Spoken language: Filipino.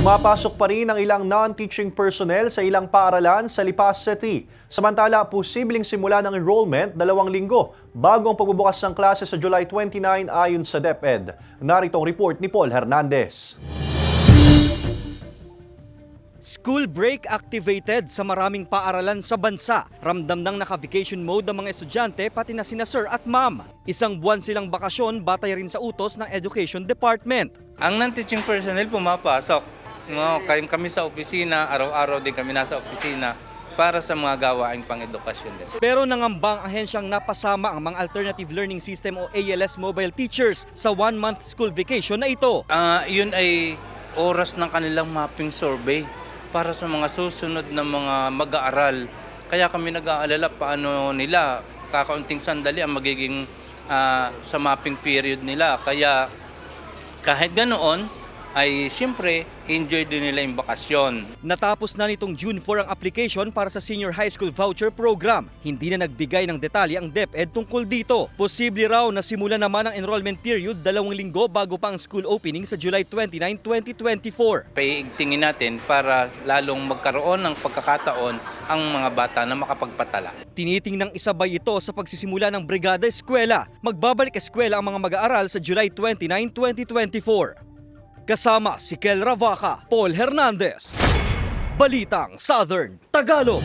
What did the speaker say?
Pumapasok pa rin ang ilang non-teaching personnel sa ilang paaralan sa Lipas City. Samantala, posibleng simula ng enrollment 2 linggo bago ang pagbubukas ng klase sa July 29 ayon sa DepEd. Narito ang report ni Paul Hernandez. School break activated sa maraming paaralan sa bansa. Ramdam ng naka-vacation mode ang mga estudyante pati na sina sir at ma'am. Isang buwan silang bakasyon batay rin sa utos ng Education Department. Ang non-teaching personnel pumapasok. Kami sa opisina, araw-araw din kami nasa opisina para sa mga gawaing pang-edukasyon din. Pero nangambang ahensyang napasama ang mga Alternative Learning System o ALS mobile teachers sa 1-month school vacation na ito. Yun ay oras ng kanilang mapping survey para sa mga susunod na mga mag-aaral. Kaya kami nag-aalala paano nila kakaunting sandali ang magiging sa mapping period nila. Kaya kahit ganoon ay siyempre enjoy din nila yung bakasyon. Natapos na nitong June 4 ang application para sa Senior High School Voucher Program. Hindi na nagbigay ng detalye ang DepEd tungkol dito. Posible raw na simula naman ang enrollment period 2 linggo bago pa ang school opening sa July 29, 2024. Paiigtingin natin para lalong magkaroon ng pagkakataon ang mga bata na makapagpatala. Tinitingnang isabay ito sa pagsisimula ng Brigada Eskwela. Magbabalik eskwela ang mga mag-aaral sa July 29, 2024. Kasama si Kel Ravaca, Paul Hernandez, Balitang Southern Tagalog.